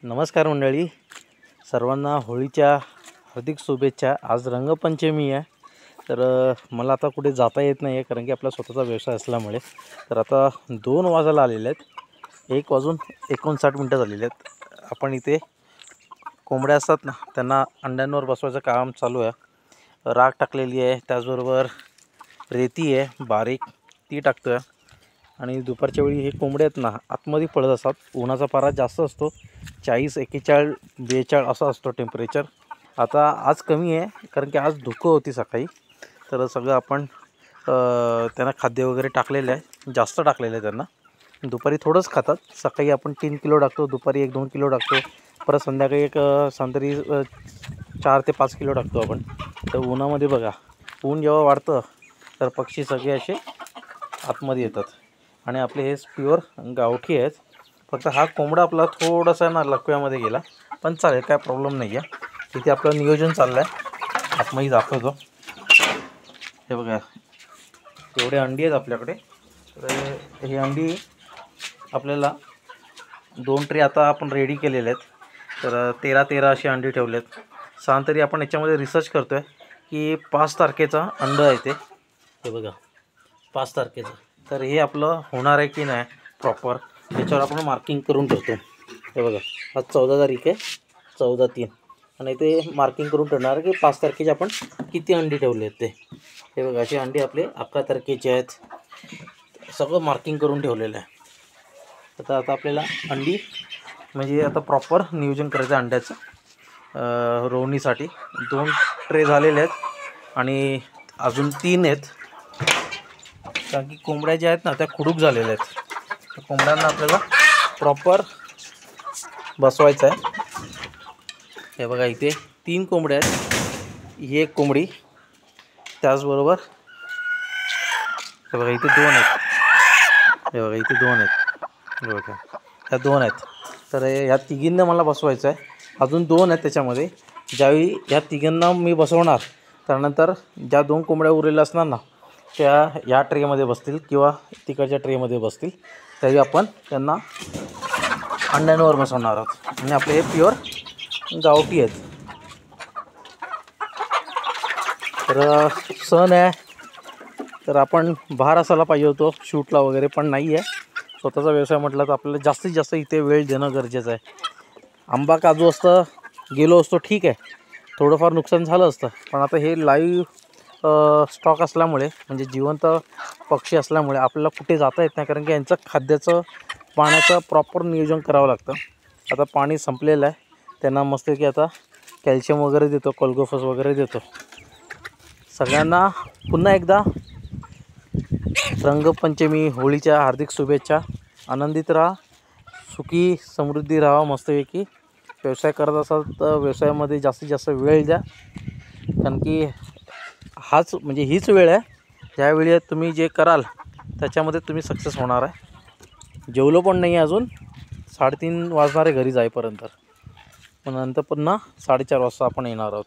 नमस्कार मंडळी, सर्वांना होळीच्या हार्दिक शुभेच्छा। आज रंगपंचमी आहे, तर मला आता कुठे जाता येत नाही आहे कारण की आपला स्वतःचा व्यवसाय असल्यामुळे। तर आता 2 वाजायला आलेले आहेत, 1 वाजून 59 मिनिटं झालेली आहेत। आपण इथे कोंबड्या असतात ना, त्यांना अंड्यांवर बसवायचं काम चालू आहे। राख टाकलेली आहे, त्याचबरोबर रेती आहे बारीक, ती टाकतो आहे। आणि दुपारच्या वेळी हे कोंबडे आहेत ना, आतमध्ये पडत असतात। उन्हाचा पारा जास्त असतो, 40, 41, 42 असा असतो टेम्परेचर। आता आज कमी आहे कारण की आज धुकं होती सकाळी, तर सगळं आपण त्यांना खाद्य वगैरे टाकलेलं आहे, जास्त टाकलेलं आहे त्यांना। दुपारी थोडंच खातात, सकाळी आपण 3 किलो टाकतो, दुपारी 1-2 किलो टाकतो, परत संध्याकाळी एक सांतरी 4 ते 5 किलो टाकतो आपण। तर उन्हामध्ये बघा, ऊन जेव्हा वाढतं तर पक्षी सगळे असे आतमध्ये येतात। आणि आपले हे प्युअर गावठी आहेत। फक्त हा कोंबडा आपला थोडासा ना लकव्यामध्ये गेला, पण चालेल, काय प्रॉब्लेम नाही आहे। इथे आपलं नियोजन चाललं आहे, आतमध्ये दाखवतो। हे बघा, एवढे अंडी आहेत आपल्याकडे। तर ही अंडी आपल्याला 2 ट्रे आता आपण रेडी केलेले आहेत। तर 13 अशी अंडी ठेवलेत। सांतरी आपण याच्यामध्ये रिसर्च करतो आहे की 5 तारखेचा अंड आहे ते। हे बघा, 5 तारखेचं। तर हे आपलं होणार आहे की नाही प्रॉपर, याच्यावर आपण मार्किंग करून ठेवतो। हे बघा, आज 14 तारीख आहे, 14/3, आणि ते मार्किंग करून ठेवणार की 5 तारखेचे आपण किती अंडी ठेवले आहेत ते। हे बघा, अशी अंडी आपले 11 तारखेचे आहेत, सगळं मार्किंग करून ठेवलेलं आहे। आता आपल्याला अंडी म्हणजे आता प्रॉपर नियोजन करायचं अंड्याचं। रोवणीसाठी 2 ट्रे झालेले आहेत आणि अजून 3 आहेत, कारण की कोंबड्या ज्या आहेत ना त्या खुडूक झालेल्या आहेत। कोंबड्यांना आपल्याला प्रॉपर बसवायचं आहे। हे बघा, इथे 3 कोंबड्या आहेत, ही एक कोंबडी, त्याचबरोबर हे बघा इथे 2 आहेत। हे बघा इथे 2 आहेत, हे बघा ह्या 2 आहेत। तर ह्या तिघींना मला बसवायचं आहे, अजून 2 आहेत त्याच्यामध्ये। ज्यावेळी ह्या तिघींना मी बसवणार, त्यानंतर ज्या 2 कोंबड्या उरलेल्या असणार ना, त्या या ट्रेमध्ये बसतील किंवा तिकडच्या ट्रेमध्ये बसतील। त्यावेळी आपण त्यांना अंड्यांवर बसवणार आहोत। आणि आपले हे प्युअर गावठी आहेत। तर सण आहे, तर आपण बाहेर असायला पाहिजे होतो शूटला वगैरे, पण नाही आहे। स्वतःचा व्यवसाय म्हटलं तर आपल्याला जास्तीत जास्त इथे वेळ देणं गरजेचं आहे। आंबा काजू असतं, गेलो असतो ठीक आहे, थोडंफार नुकसान झालं असतं, पण आता हे लाईव्ह स्टॉक असल्यामुळे, म्हणजे जिवंत पक्षी असल्यामुळे आपल्याला कुठे जाता येत नाही, कारण की यांचं खाद्याचं पाण्याचं प्रॉपर नियोजन करावं लागतं। आता पाणी संपलेलं आहे, त्यांना मस्त की आता कॅल्शियम वगैरे देतो, कोलगोफस वगैरे देतो। सगळ्यांना पुन्हा एकदा रंगपंचमी, होळीच्या हार्दिक शुभेच्छा। आनंदित राहा, सुखी समृद्धी राहा, मस्तपैकी व्यवसाय करत असाल तर व्यवसायामध्ये जास्तीत जास्त वेळ द्या, कारण की हीच वेळ आहे ज्यावेळी तुम्ही जे कराल त्याच्यामध्ये तुम्ही सक्सेस होणार आहे। जेवलो पण नाही अजून, 3:30 वाजणारे घरी जाईपर्यंत, पण नंतर पुन्हा 4:30 वाजता आपण येणार आहोत।